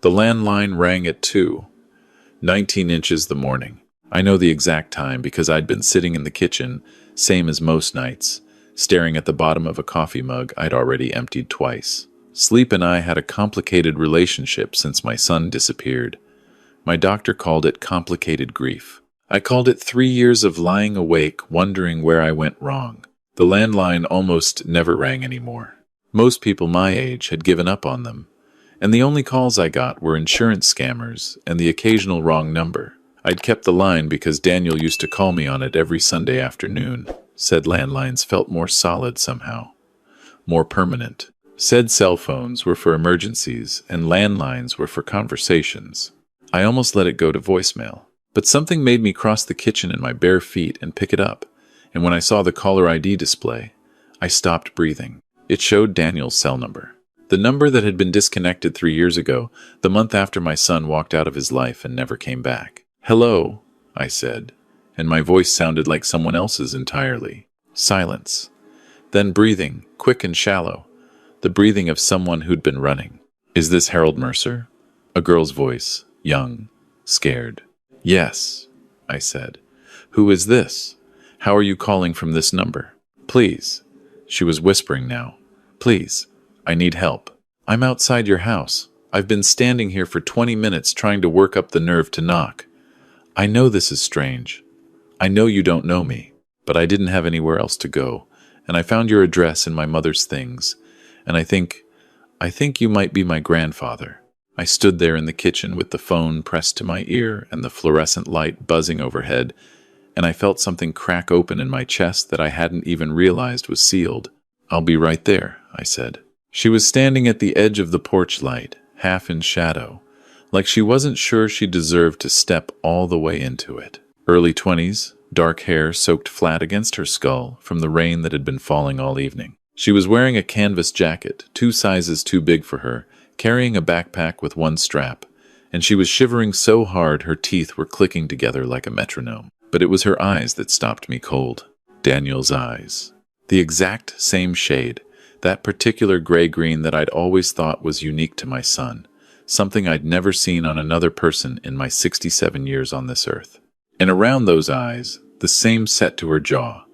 The landline rang at 2:19 the morning. I know the exact time because I'd been sitting in the kitchen, same as most nights, staring at the bottom of a coffee mug I'd already emptied twice. Sleep and I had a complicated relationship since my son disappeared. My doctor called it complicated grief. I called it 3 years of lying awake, wondering where I went wrong. The landline almost never rang anymore. Most people my age had given up on them, and the only calls I got were insurance scammers and the occasional wrong number. I'd kept the line because Daniel used to call me on it every Sunday afternoon. Said landlines felt more solid somehow, more permanent. Said cell phones were for emergencies and landlines were for conversations. I almost let it go to voicemail, but something made me cross the kitchen in my bare feet and pick it up, and when I saw the caller ID display, I stopped breathing. It showed Daniel's cell number. The number that had been disconnected 3 years ago, the month after my son walked out of his life and never came back. "Hello," I said, and my voice sounded like someone else's entirely. Silence. Then breathing, quick and shallow, the breathing of someone who'd been running. "Is this Harold Mercer?" A girl's voice, young, scared. "Yes," I said. "Who is this? How are you calling from this number? Please." She was whispering now. "Please, I need help. I'm outside your house. I've been standing here for 20 minutes trying to work up the nerve to knock. I know this is strange. I know you don't know me, but I didn't have anywhere else to go, and I found your address in my mother's things, and I think you might be my grandfather." I stood there in the kitchen with the phone pressed to my ear and the fluorescent light buzzing overhead, and I felt something crack open in my chest that I hadn't even realized was sealed. "I'll be right there," I said. She was standing at the edge of the porch light, half in shadow, like she wasn't sure she deserved to step all the way into it. Early 20s, dark hair soaked flat against her skull from the rain that had been falling all evening. She was wearing a canvas jacket, 2 sizes too big for her, carrying a backpack with one strap, and she was shivering so hard her teeth were clicking together like a metronome. But it was her eyes that stopped me cold. Daniel's eyes. The exact same shade, that particular gray-green that I'd always thought was unique to my son, something I'd never seen on another person in my 67 years on this earth. And around those eyes, the same set to her jaw,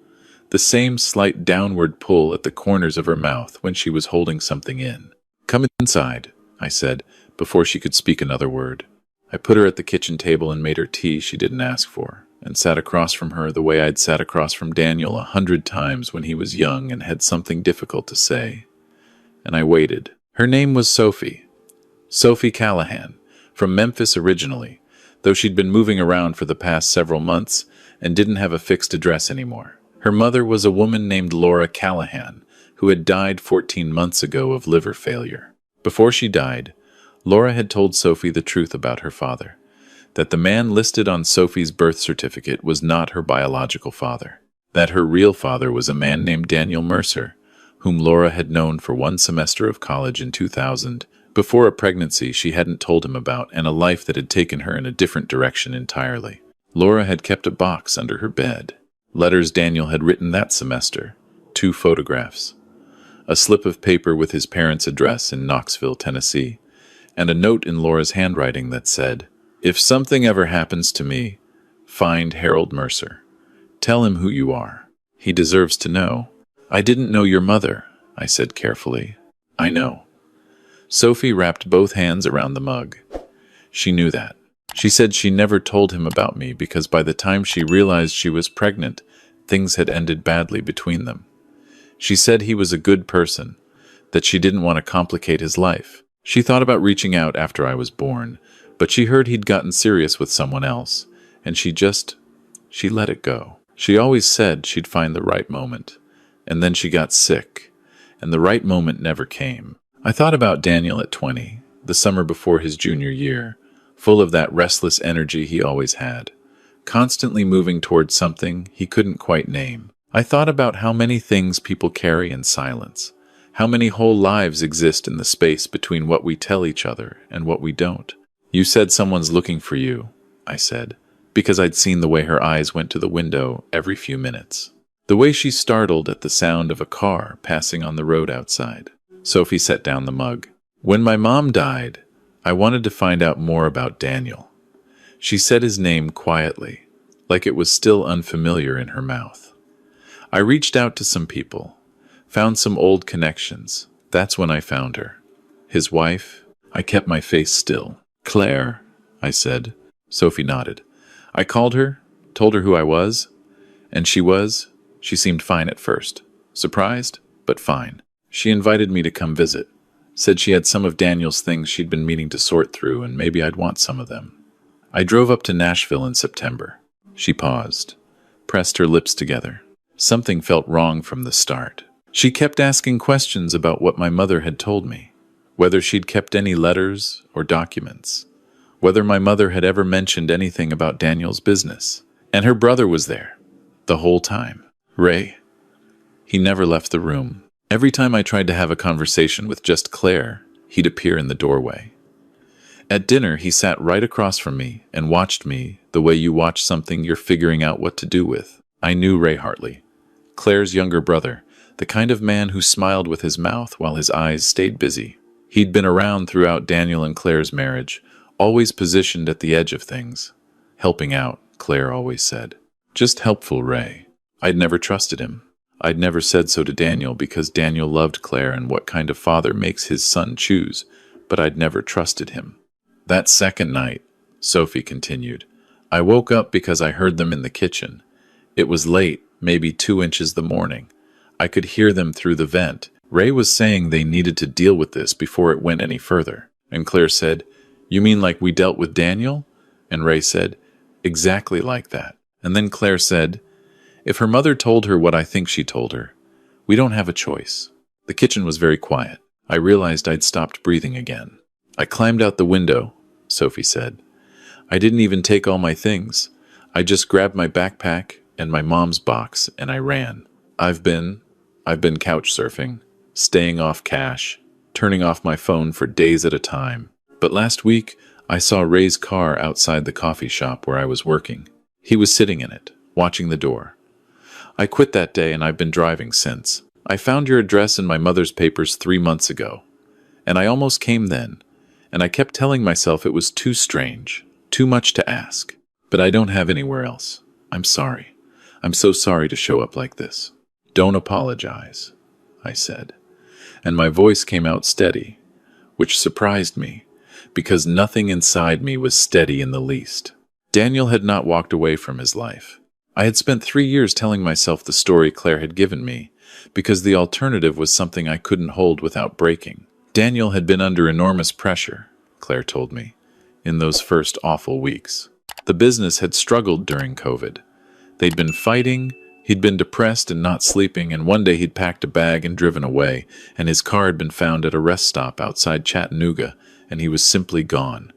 the same slight downward pull at the corners of her mouth when she was holding something in. "Come inside," I said, before she could speak another word. I put her at the kitchen table and made her tea she didn't ask for, and sat across from her the way I'd sat across from Daniel 100 times when he was young and had something difficult to say. And I waited. Her name was Sophie. Sophie Callahan, from Memphis originally, though she'd been moving around for the past several months and didn't have a fixed address anymore. Her mother was a woman named Laura Callahan, who had died 14 months ago of liver failure. Before she died, Laura had told Sophie the truth about her father, that the man listed on Sophie's birth certificate was not her biological father, that her real father was a man named Daniel Mercer, whom Laura had known for 1 semester of college in 2000, before a pregnancy she hadn't told him about and a life that had taken her in a different direction entirely. Laura had kept a box under her bed, letters Daniel had written that semester, 2 photographs, a slip of paper with his parents' address in Knoxville, Tennessee, and a note in Laura's handwriting that said, "If something ever happens to me, find Harold Mercer. Tell him who you are. He deserves to know." "I didn't know your mother," I said carefully. "I know." Sophie wrapped both hands around the mug. She knew that. She said she never told him about me because by the time she realized she was pregnant, things had ended badly between them. She said he was a good person, that she didn't want to complicate his life. She thought about reaching out after I was born, but she heard he'd gotten serious with someone else, and she let it go. She always said she'd find the right moment, and then she got sick, and the right moment never came. I thought about Daniel at 20, the summer before his junior year, full of that restless energy he always had, constantly moving towards something he couldn't quite name. I thought about how many things people carry in silence, how many whole lives exist in the space between what we tell each other and what we don't. "You said someone's looking for you," I said, because I'd seen the way her eyes went to the window every few minutes. The way she startled at the sound of a car passing on the road outside. Sophie set down the mug. "When my mom died, I wanted to find out more about Daniel. She said his name quietly, like it was still unfamiliar in her mouth. I reached out to some people, found some old connections. That's when I found her. His wife. I kept my face still. Claire, I said. Sophie nodded. I called her, told her who I was, and she seemed fine at first. Surprised, but fine. She invited me to come visit. Said she had some of Daniel's things she'd been meaning to sort through, and maybe I'd want some of them. I drove up to Nashville in September. She paused, pressed her lips together. Something felt wrong from the start. She kept asking questions about what my mother had told me, whether she'd kept any letters or documents, whether my mother had ever mentioned anything about Daniel's business. And her brother was there, the whole time. Ray. He never left the room. Every time I tried to have a conversation with just Claire, he'd appear in the doorway. At dinner, he sat right across from me and watched me the way you watch something you're figuring out what to do with. I knew Ray Hartley, Claire's younger brother, the kind of man who smiled with his mouth while his eyes stayed busy. He'd been around throughout Daniel and Claire's marriage, always positioned at the edge of things. Helping out, Claire always said. Just helpful Ray. I'd never trusted him. I'd never said so to Daniel because Daniel loved Claire and what kind of father makes his son choose, but I'd never trusted him. That second night, Sophie continued, I woke up because I heard them in the kitchen. It was late, maybe 2 inches the morning. I could hear them through the vent. Ray was saying they needed to deal with this before it went any further. And Claire said, You mean like we dealt with Daniel? And Ray said, Exactly like that. And then Claire said, If her mother told her what I think she told her, we don't have a choice. The kitchen was very quiet. I realized I'd stopped breathing again. I climbed out the window, Sophie said. I didn't even take all my things. I just grabbed my backpack and my mom's box and I ran. I've been couch surfing, staying off cash, turning off my phone for days at a time. But last week, I saw Ray's car outside the coffee shop where I was working. He was sitting in it, watching the door. I quit that day and I've been driving since. I found your address in my mother's papers 3 months ago. And I almost came then. And I kept telling myself it was too strange, too much to ask. But I don't have anywhere else. I'm sorry. I'm so sorry to show up like this. Don't apologize, I said. And my voice came out steady, which surprised me, because nothing inside me was steady in the least. Daniel had not walked away from his life. I had spent 3 years telling myself the story Claire had given me, because the alternative was something I couldn't hold without breaking. Daniel had been under enormous pressure, Claire told me, in those first awful weeks. The business had struggled during COVID. They'd been fighting, he'd been depressed and not sleeping, and one day he'd packed a bag and driven away, and his car had been found at a rest stop outside Chattanooga, and he was simply gone.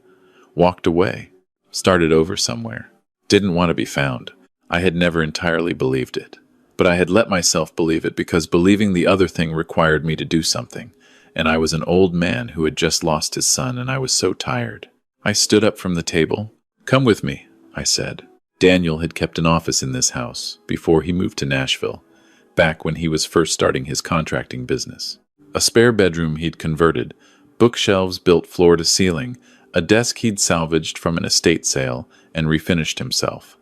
Walked away. Started over somewhere. Didn't want to be found. I had never entirely believed it. But I had let myself believe it because believing the other thing required me to do something, and I was an old man who had just lost his son, and I was so tired. I stood up from the table. Come with me, I said. Daniel had kept an office in this house before he moved to Nashville, back when he was first starting his contracting business. A spare bedroom he'd converted, bookshelves built floor to ceiling, a desk he'd salvaged from an estate sale and refinished himself.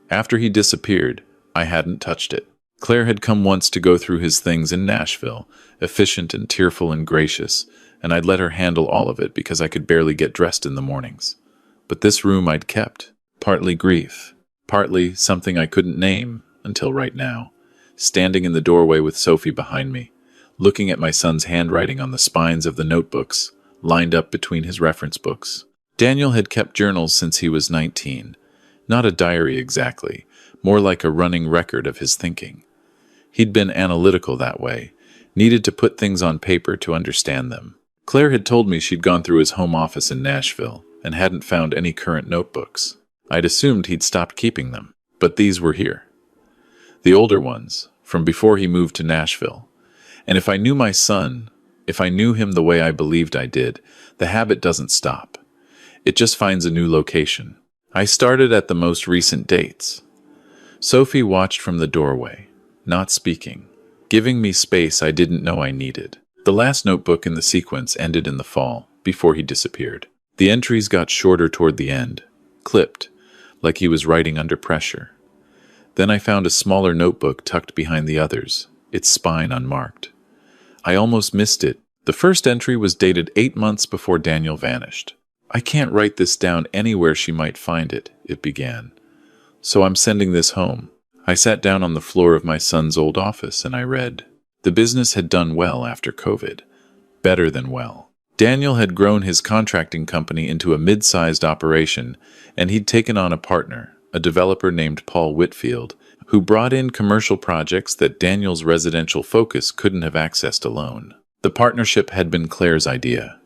After he disappeared, I hadn't touched it. Claire had come once to go through his things in Nashville, efficient and tearful and gracious, and I'd let her handle all of it because I could barely get dressed in the mornings. But this room I'd kept, partly grief, partly something I couldn't name until right now, standing in the doorway with Sophie behind me, looking at my son's handwriting on the spines of the notebooks, lined up between his reference books. Daniel had kept journals since he was 19. Not a diary exactly, more like a running record of his thinking. He'd been analytical that way, needed to put things on paper to understand them. Claire had told me she'd gone through his home office in Nashville and hadn't found any current notebooks. I'd assumed he'd stopped keeping them, but these were here. The older ones, from before he moved to Nashville. And if I knew my son, if I knew him the way I believed I did, the habit doesn't stop. It just finds a new location. I started at the most recent dates. Sophie watched from the doorway, not speaking, giving me space I didn't know I needed. The last notebook in the sequence ended in the fall, before he disappeared. The entries got shorter toward the end, clipped, like he was writing under pressure. Then I found a smaller notebook tucked behind the others, its spine unmarked. I almost missed it. The first entry was dated 8 months before Daniel vanished. "I can't write this down anywhere she might find it," it began. "So I'm sending this home." I sat down on the floor of my son's old office and I read. The business had done well after COVID. Better than well. Daniel had grown his contracting company into a mid-sized operation, and he'd taken on a partner, a developer named Paul Whitfield, who brought in commercial projects that Daniel's residential focus couldn't have accessed alone. The partnership had been Claire's idea.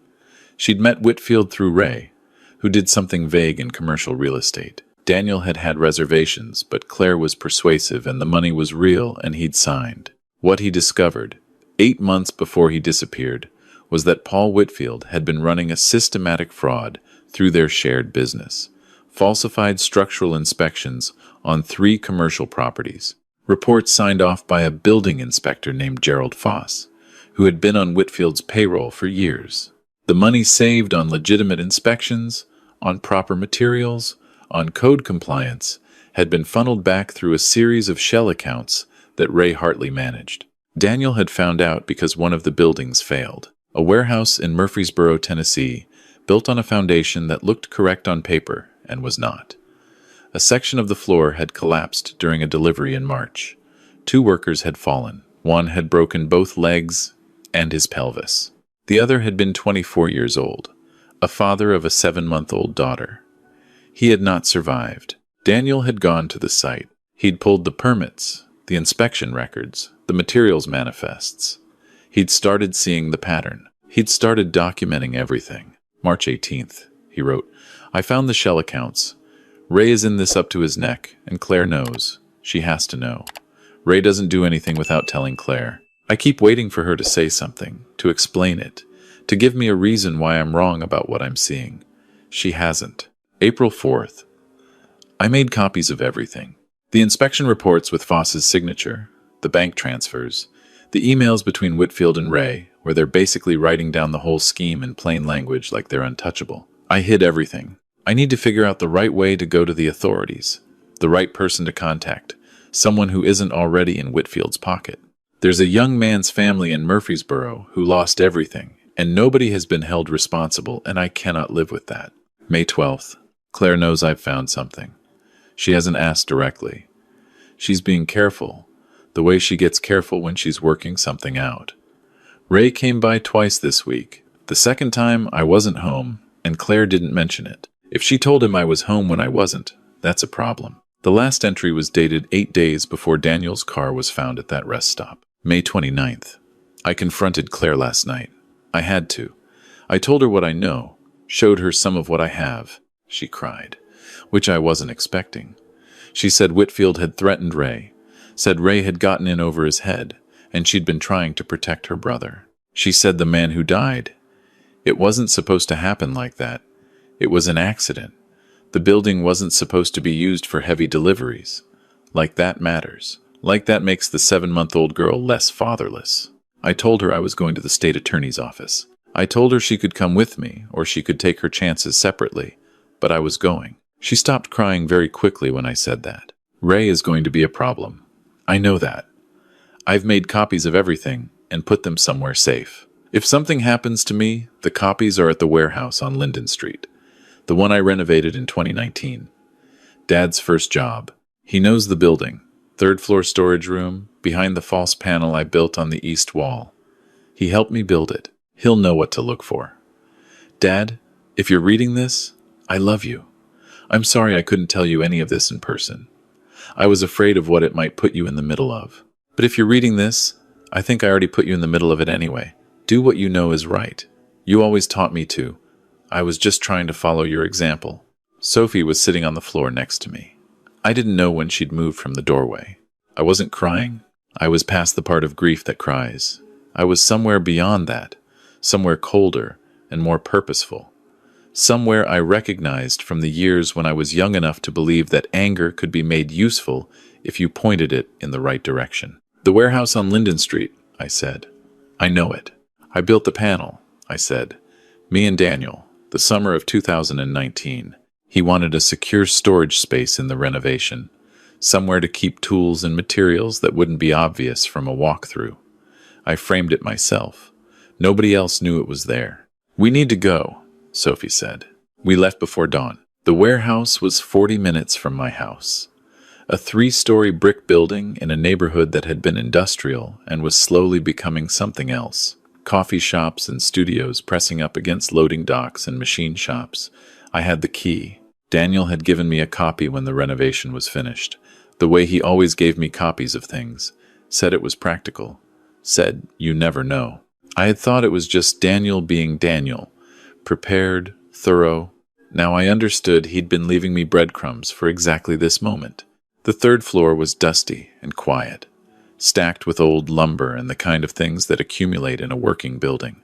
She'd met Whitfield through Ray, who did something vague in commercial real estate. Daniel had had reservations, but Claire was persuasive and the money was real and he'd signed. What he discovered, 8 months before he disappeared, was that Paul Whitfield had been running a systematic fraud through their shared business. Falsified structural inspections on 3 commercial properties. Reports signed off by a building inspector named Gerald Foss, who had been on Whitfield's payroll for years. The money saved on legitimate inspections, on proper materials, on code compliance, had been funneled back through a series of shell accounts that Ray Hartley managed. Daniel had found out because one of the buildings failed. A warehouse in Murfreesboro, Tennessee, built on a foundation that looked correct on paper and was not. A section of the floor had collapsed during a delivery in March. 2 workers had fallen. One had broken both legs and his pelvis. The other had been 24 years old, a father of a 7-month-old daughter. He had not survived. Daniel had gone to the site. He'd pulled the permits, the inspection records, the materials manifests. He'd started seeing the pattern. He'd started documenting everything. March 18th, he wrote, "I found the shell accounts. Ray is in this up to his neck, and Claire knows. She has to know. Ray doesn't do anything without telling Claire. I keep waiting for her to say something, to explain it, to give me a reason why I'm wrong about what I'm seeing. She hasn't." April 4th. I made copies of everything. The inspection reports with Foss's signature, the bank transfers, the emails between Whitfield and Ray, where they're basically writing down the whole scheme in plain language like they're untouchable. I hid everything. I need to figure out the right way to go to the authorities, the right person to contact, someone who isn't already in Whitfield's pocket. There's a young man's family in Murfreesboro who lost everything, and nobody has been held responsible, and I cannot live with that. May 12th. Claire knows I've found something. She hasn't asked directly. She's being careful, the way she gets careful when she's working something out. Ray came by twice this week. The second time, I wasn't home, and Claire didn't mention it. If she told him I was home when I wasn't, that's a problem. The last entry was dated 8 days before Daniel's car was found at that rest stop. May 29th. I confronted Claire last night. I had to. I told her what I know, showed her some of what I have. She cried, which I wasn't expecting. She said Whitfield had threatened Ray, said Ray had gotten in over his head, and she'd been trying to protect her brother. She said the man who died. It wasn't supposed to happen like that. It was an accident. The building wasn't supposed to be used for heavy deliveries. Like that matters. Like that makes the 7-month-old girl less fatherless. I told her I was going to the state attorney's office. I told her she could come with me, or she could take her chances separately, but I was going. She stopped crying very quickly when I said that. Ray is going to be a problem. I know that. I've made copies of everything and put them somewhere safe. If something happens to me, the copies are at the warehouse on Linden Street, the one I renovated in 2019. Dad's first job. He knows the building. 3rd floor storage room, behind the false panel I built on the east wall. He helped me build it. He'll know what to look for. Dad, if you're reading this, I love you. I'm sorry I couldn't tell you any of this in person. I was afraid of what it might put you in the middle of. But if you're reading this, I think I already put you in the middle of it anyway. Do what you know is right. You always taught me to. I was just trying to follow your example. Sophie was sitting on the floor next to me. I didn't know when she'd moved from the doorway. I wasn't crying. I was past the part of grief that cries. I was somewhere beyond that, somewhere colder and more purposeful. Somewhere I recognized from the years when I was young enough to believe that anger could be made useful if you pointed it in the right direction. The warehouse on Linden Street, I said. I know it. I built the panel, I said. Me and Daniel. the summer of 2019. He wanted a secure storage space in the renovation, somewhere to keep tools and materials that wouldn't be obvious from a walkthrough. I framed it myself. Nobody else knew it was there. "We need to go," Sophie said. We left before dawn. The warehouse was 40 minutes from my house. A 3-story brick building in a neighborhood that had been industrial and was slowly becoming something else. Coffee shops and studios pressing up against loading docks and machine shops. I had the key. Daniel had given me a copy when the renovation was finished. The way he always gave me copies of things. Said it was practical. Said, "You never know." I had thought it was just Daniel being Daniel. Prepared, thorough. Now I understood he'd been leaving me breadcrumbs for exactly this moment. The 3rd floor was dusty and quiet, stacked with old lumber and the kind of things that accumulate in a working building.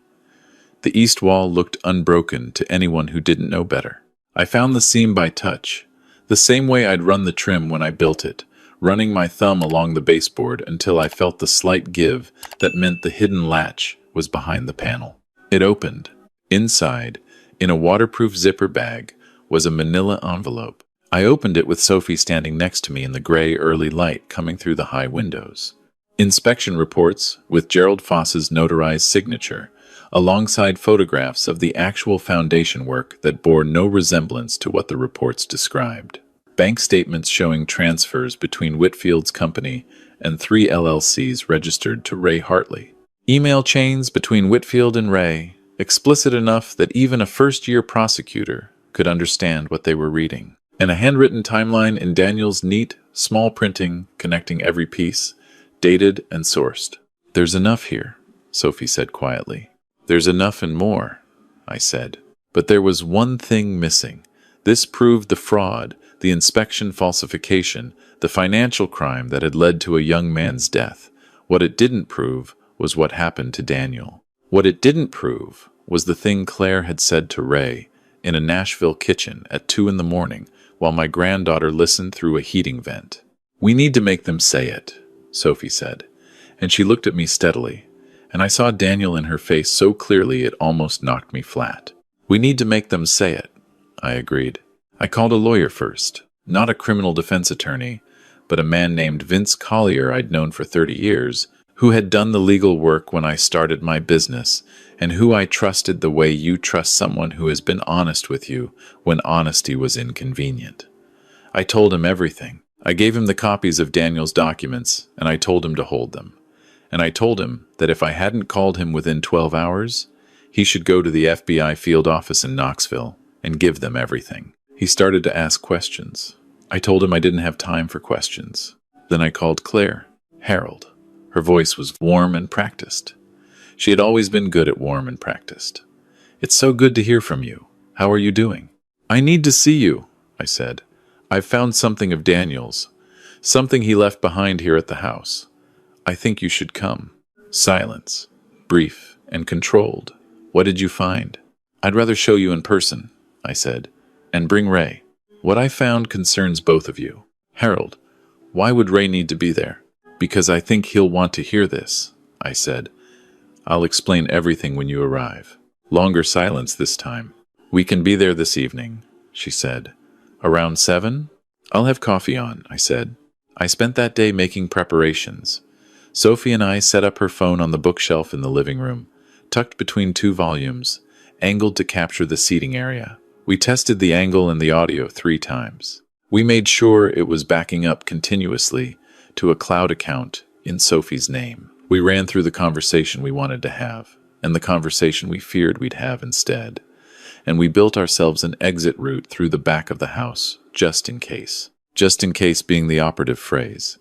The east wall looked unbroken to anyone who didn't know better. I found the seam by touch, the same way I'd run the trim when I built it, running my thumb along the baseboard until I felt the slight give that meant the hidden latch was behind the panel. It opened. Inside, in a waterproof zipper bag, was a manila envelope. I opened it with Sophie standing next to me in the gray early light coming through the high windows. Inspection reports with Gerald Foss's notarized signature, alongside photographs of the actual foundation work that bore no resemblance to what the reports described. Bank statements showing transfers between Whitfield's company and 3 LLCs registered to Ray Hartley. Email chains between Whitfield and Ray, explicit enough that even a first-year prosecutor could understand what they were reading. And a handwritten timeline in Daniel's neat, small printing connecting every piece, dated and sourced. "There's enough here," Sophie said quietly. "There's enough and more," I said. But there was one thing missing. This proved the fraud, the inspection falsification, the financial crime that had led to a young man's death. What it didn't prove was what happened to Daniel. What it didn't prove was the thing Claire had said to Ray in a Nashville kitchen at 2 in the morning while my granddaughter listened through a heating vent. "We need to make them say it," Sophie said, and she looked at me steadily, and I saw Daniel in her face so clearly it almost knocked me flat. "We need to make them say it," I agreed. I called a lawyer first, not a criminal defense attorney, but a man named Vince Collier I'd known for 30 years, who had done the legal work when I started my business, and who I trusted the way you trust someone who has been honest with you when honesty was inconvenient. I told him everything. I gave him the copies of Daniel's documents, and I told him to hold them. And I told him that if I hadn't called him within 12 hours, he should go to the FBI field office in Knoxville and give them everything. He started to ask questions. I told him I didn't have time for questions. Then I called Claire, Harold. Her voice was warm and practiced. She had always been good at warm and practiced. "It's so good to hear from you. How are you doing?" "I need to see you," I said. "I've found something of Daniel's, something he left behind here at the house. I think you should come." Silence, brief and controlled. "What did you find?" "I'd rather show you in person," I said, "and bring Ray. What I found concerns both of you." "Harold, why would Ray need to be there?" "Because I think he'll want to hear this," I said. "I'll explain everything when you arrive." Longer silence this time. "We can be there this evening," she said. "Around 7? "I'll have coffee on," I said. I spent that day making preparations. Sophie and I set up her phone on the bookshelf in the living room, tucked between 2 volumes, angled to capture the seating area. We tested the angle and the audio 3 times. We made sure it was backing up continuously to a cloud account in Sophie's name. We ran through the conversation we wanted to have, and the conversation we feared we'd have instead. And we built ourselves an exit route through the back of the house, just in case. Just in case being the operative phrase.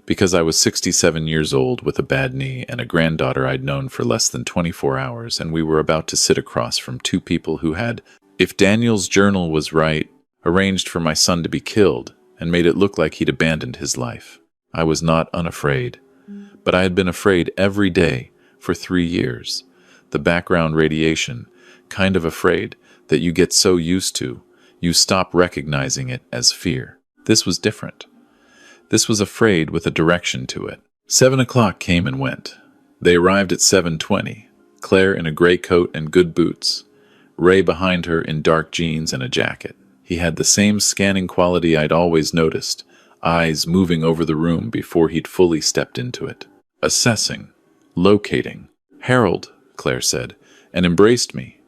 Because I was 67 years old with a bad knee and a granddaughter I'd known for less than 24 hours, and we were about to sit across from 2 people who had, if Daniel's journal was right, arranged for my son to be killed and made it look like he'd abandoned his life. I was not unafraid, but I had been afraid every day for 3 years. The background radiation, kind of afraid that you get so used to, you stop recognizing it as fear. This was different. This was afraid with a direction to it. 7 o'clock came and went. They arrived at 7:20, Claire in a gray coat and good boots, Ray behind her in dark jeans and a jacket. He had the same scanning quality I'd always noticed, eyes moving over the room before he'd fully stepped into it. Assessing. Locating. "Harold," Claire said, and embraced me.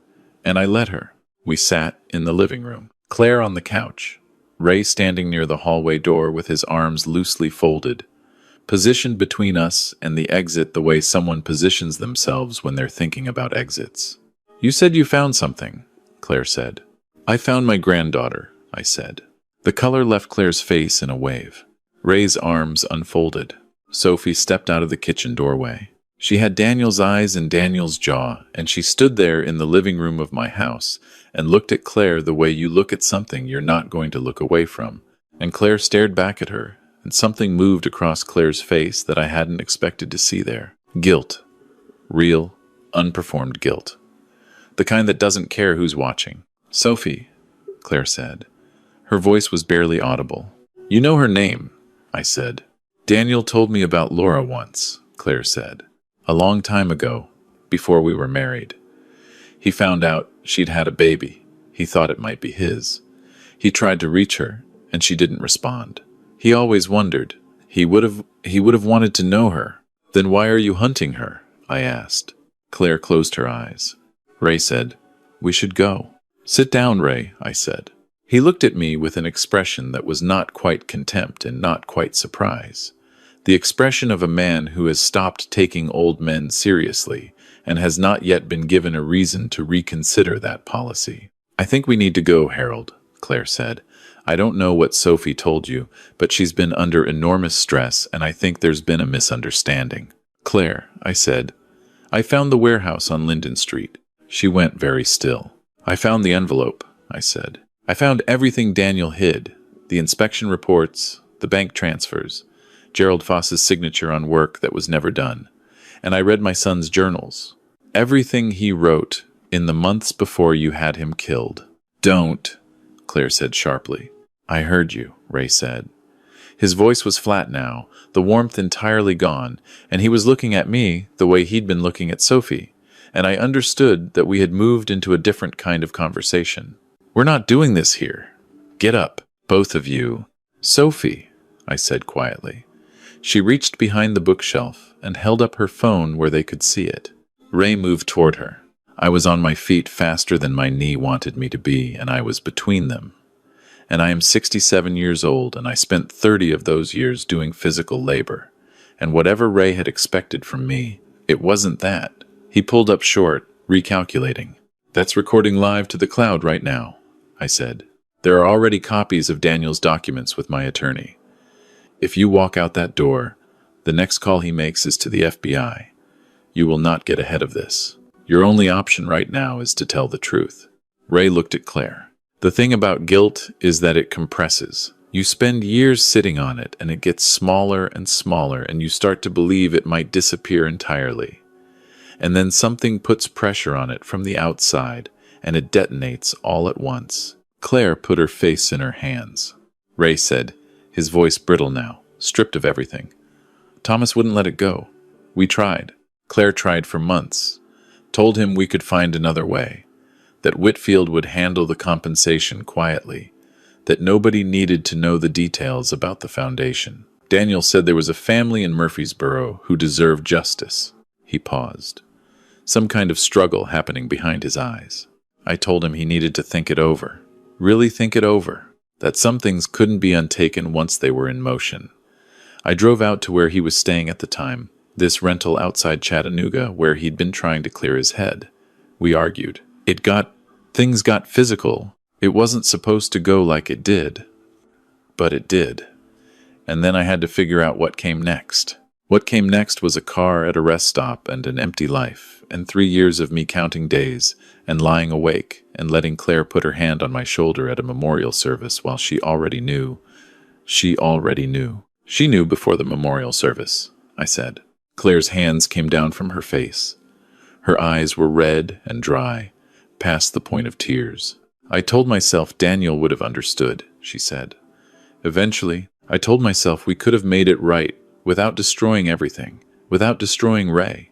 And I let her. We sat in the living room. Claire on the couch. Ray standing near the hallway door with his arms loosely folded, positioned between us and the exit the way someone positions themselves when they're thinking about exits. "You said you found something," Claire said. "I found my granddaughter," I said. The color left Claire's face in a wave. Ray's arms unfolded. Sophie stepped out of the kitchen doorway. She had Daniel's eyes and Daniel's jaw, and she stood there in the living room of my house and looked at Claire the way you look at something you're not going to look away from. And Claire stared back at her, and something moved across Claire's face that I hadn't expected to see there. Guilt. Real, unperformed guilt. The kind that doesn't care who's watching. "Sophie," Claire said. Her voice was barely audible. "You know her name," I said. "Daniel told me about Laura once," Claire said. "A long time ago, before we were married. He found out she'd had a baby. He thought it might be his. He tried to reach her, and she didn't respond. He always wondered. He would have wanted to know her. Then why are you hunting her?" I asked. Claire closed her eyes. Ray said, "We should go." "Sit down, Ray," I said. He looked at me with an expression that was not quite contempt and not quite surprise. The expression of a man who has stopped taking old men seriously and has not yet been given a reason to reconsider that policy. "I think we need to go, Harold," Claire said. "I don't know what Sophie told you, but she's been under enormous stress, and I think there's been a misunderstanding." "Claire," I said, "I found the warehouse on Linden Street." She went very still. "I found the envelope," I said. "I found everything Daniel hid, the inspection reports, the bank transfers, Gerald Foss's signature on work that was never done. And I read my son's journals. Everything he wrote in the months before you had him killed." "Don't," Claire said sharply. "I heard you," Ray said. His voice was flat now, the warmth entirely gone, and he was looking at me the way he'd been looking at Sophie, and I understood that we had moved into a different kind of conversation. "We're not doing this here. Get up, both of you." "Sophie," I said quietly. She reached behind the bookshelf and held up her phone where they could see it. Ray moved toward her. I was on my feet faster than my knee wanted me to be, and I was between them. And I am 67 years old, and I spent 30 of those years doing physical labor. And whatever Ray had expected from me, it wasn't that. He pulled up short, recalculating. "That's recording live to the cloud right now," I said. "There are already copies of Daniel's documents with my attorney. If you walk out that door, the next call he makes is to the FBI. You will not get ahead of this. Your only option right now is to tell the truth." Ray looked at Claire. "The thing about guilt is that it compresses. You spend years sitting on it, and it gets smaller and smaller, and you start to believe it might disappear entirely. And then something puts pressure on it from the outside, and it detonates all at once." Claire put her face in her hands. Ray said, his voice brittle now, stripped of everything. "Thomas wouldn't let it go. We tried. Claire tried for months. Told him we could find another way. That Whitfield would handle the compensation quietly. That nobody needed to know the details about the foundation. Daniel said there was a family in Murfreesboro who deserved justice." He paused. Some kind of struggle happening behind his eyes. I told him he needed to think it over. Really think it over. That some things couldn't be untaken once they were in motion. I drove out to where he was staying at the time, this rental outside Chattanooga where he'd been trying to clear his head. We argued. Things got physical. It wasn't supposed to go like it did. But it did. And then I had to figure out what came next. What came next was a car at a rest stop and an empty life, and 3 years of me counting days and lying awake and letting Claire put her hand on my shoulder at a memorial service while she already knew. She already knew. She knew before the memorial service, I said. Claire's hands came down from her face. Her eyes were red and dry, past the point of tears. "I told myself Daniel would have understood," she said. "Eventually, I told myself we could have made it right without destroying everything, without destroying Ray.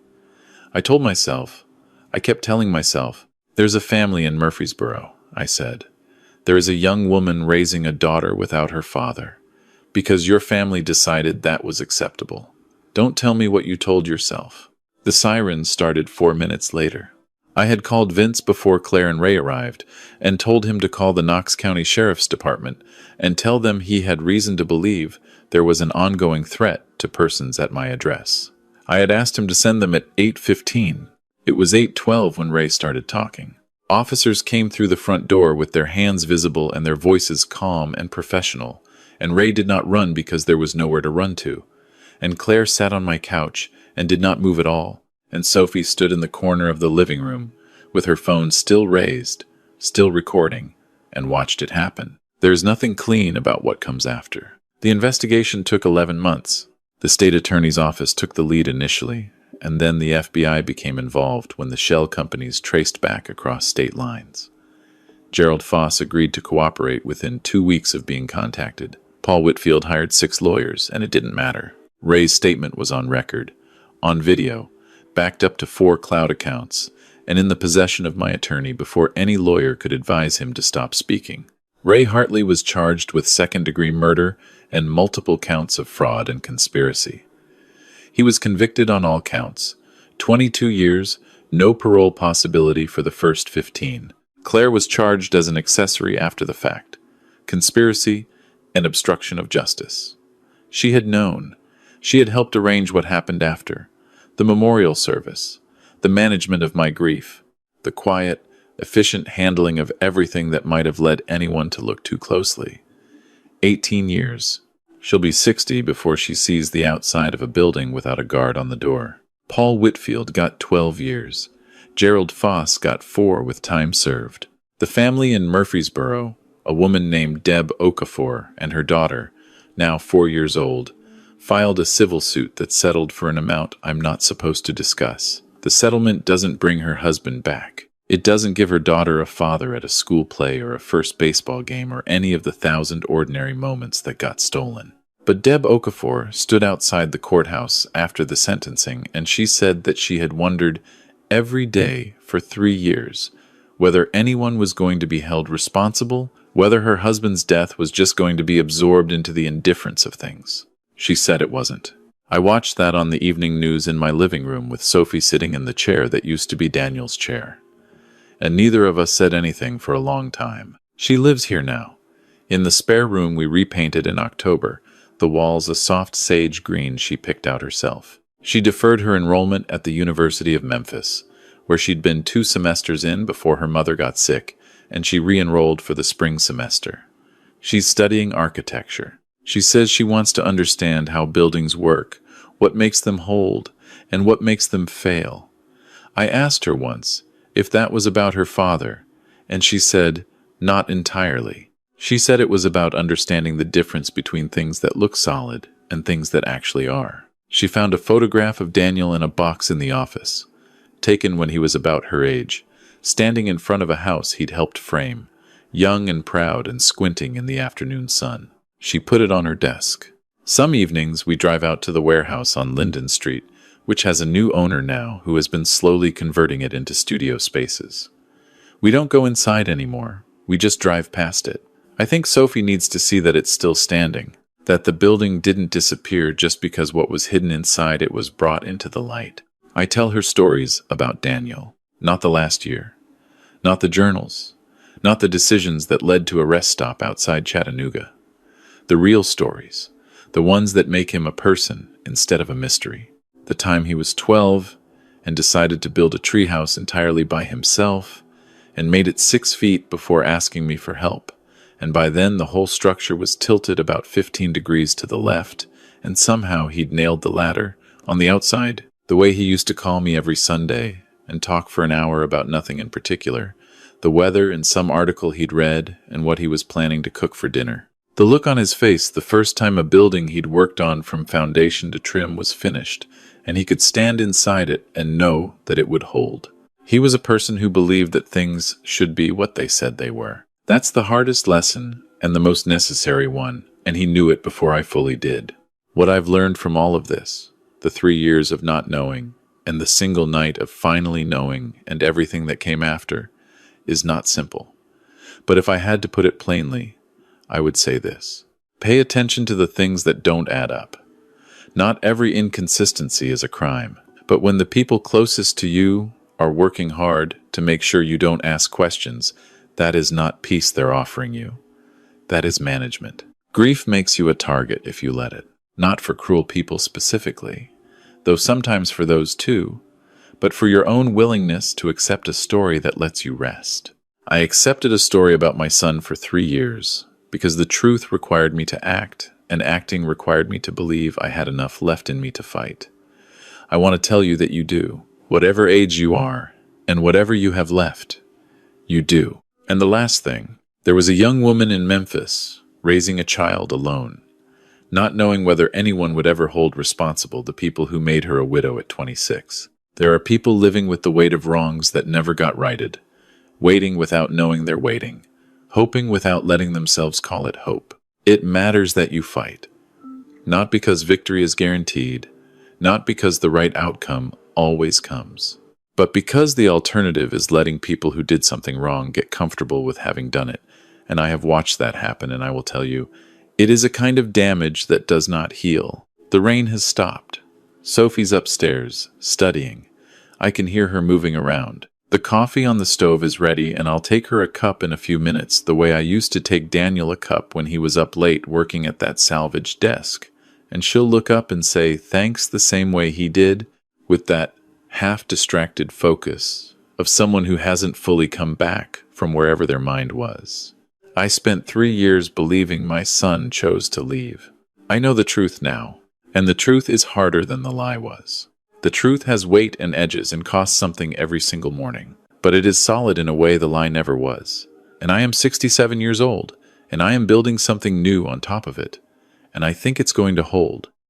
I kept telling myself, There's a family in Murfreesboro, I said. There is a young woman raising a daughter without her father, because your family decided that was acceptable. Don't tell me what you told yourself. The sirens started 4 minutes later. I had called Vince before Claire and Ray arrived and told him to call the Knox County Sheriff's Department and tell them he had reason to believe there was an ongoing threat to persons at my address. I had asked him to send them at 8:15. It was 8:12 when Ray started talking. Officers came through the front door with their hands visible and their voices calm and professional, and Ray did not run because there was nowhere to run to. And Claire sat on my couch and did not move at all, and Sophie stood in the corner of the living room with her phone still raised, still recording, and watched it happen. There's nothing clean about what comes after. The investigation took 11 months. The state attorney's office took the lead initially, and then the FBI became involved when the shell companies traced back across state lines. Gerald Foss agreed to cooperate within 2 weeks of being contacted. Paul Whitfield hired 6 lawyers, and it didn't matter. Ray's statement was on record, on video, backed up to 4 cloud accounts, and in the possession of my attorney before any lawyer could advise him to stop speaking. Ray Hartley was charged with second-degree murder and multiple counts of fraud and conspiracy. He was convicted on all counts. 22 years, no parole possibility for the first 15. Claire was charged as an accessory after the fact, conspiracy, and obstruction of justice. She had known. She had helped arrange what happened after. The memorial service, the management of my grief, the quiet, efficient handling of everything that might have led anyone to look too closely. 18 years. She'll be 60 before she sees the outside of a building without a guard on the door. Paul Whitfield got 12 years. Gerald Foss got 4 with time served. The family in Murfreesboro, a woman named Deb Okafor and her daughter, now 4 years old, filed a civil suit that settled for an amount I'm not supposed to discuss. The settlement doesn't bring her husband back. It doesn't give her daughter a father at a school play or a first baseball game or any of the 1,000 ordinary moments that got stolen. But Deb Okafor stood outside the courthouse after the sentencing, and she said that she had wondered every day for 3 years whether anyone was going to be held responsible, whether her husband's death was just going to be absorbed into the indifference of things. She said it wasn't. I watched that on the evening news in my living room with Sophie sitting in the chair that used to be Daniel's chair. And neither of us said anything for a long time. She lives here now. In the spare room we repainted in October, the walls a soft sage green she picked out herself. She deferred her enrollment at the University of Memphis, where she'd been 2 semesters in before her mother got sick, and she re-enrolled for the spring semester. She's studying architecture. She says she wants to understand how buildings work, what makes them hold, and what makes them fail. I asked her once if that was about her father, and she said, not entirely. She said it was about understanding the difference between things that look solid and things that actually are. She found a photograph of Daniel in a box in the office, taken when he was about her age, standing in front of a house he'd helped frame, young and proud and squinting in the afternoon sun. She put it on her desk. Some evenings we drive out to the warehouse on Linden Street, which has a new owner now who has been slowly converting it into studio spaces. We don't go inside anymore. We just drive past it. I think Sophie needs to see that it's still standing, that the building didn't disappear just because what was hidden inside it was brought into the light. I tell her stories about Daniel, not the last year, not the journals, not the decisions that led to a rest stop outside Chattanooga. The real stories, the ones that make him a person instead of a mystery. The time he was 12 and decided to build a treehouse entirely by himself and made it 6 feet before asking me for help. And by then the whole structure was tilted about 15 degrees to the left, and somehow he'd nailed the ladder. On the outside, the way he used to call me every Sunday and talk for an hour about nothing in particular, the weather and some article he'd read and what he was planning to cook for dinner. The look on his face the first time a building he'd worked on from foundation to trim was finished, and he could stand inside it and know that it would hold. He was a person who believed that things should be what they said they were. That's the hardest lesson and the most necessary one, and he knew it before I fully did. What I've learned from all of this, the 3 years of not knowing, and the single night of finally knowing and everything that came after, is not simple. But if I had to put it plainly, I would say this. Pay attention to the things that don't add up. Not every inconsistency is a crime, but when the people closest to you are working hard to make sure you don't ask questions, that is not peace they're offering you. That is management. Grief makes you a target if you let it. Not for cruel people specifically, though sometimes for those too, but for your own willingness to accept a story that lets you rest. I accepted a story about my son for 3 years because the truth required me to act, and acting required me to believe I had enough left in me to fight. I want to tell you that you do. Whatever age you are, and whatever you have left, you do. And the last thing, there was a young woman in Memphis raising a child alone, not knowing whether anyone would ever hold responsible the people who made her a widow at 26. There are people living with the weight of wrongs that never got righted, waiting without knowing they're waiting, hoping without letting themselves call it hope. It matters that you fight, not because victory is guaranteed, not because the right outcome always comes, but because the alternative is letting people who did something wrong get comfortable with having done it. And I have watched that happen, and I will tell you, it is a kind of damage that does not heal. The rain has stopped. Sophie's upstairs, studying. I can hear her moving around. The coffee on the stove is ready, and I'll take her a cup in a few minutes, the way I used to take Daniel a cup when he was up late working at that salvage desk. And she'll look up and say, thanks, the same way he did, with that half-distracted focus of someone who hasn't fully come back from wherever their mind was. I spent 3 years believing my son chose to leave. I know the truth now, and the truth is harder than the lie was. The truth has weight and edges and costs something every single morning, but it is solid in a way the lie never was. And I am 67 years old, and I am building something new on top of it, and I think it's going to hold.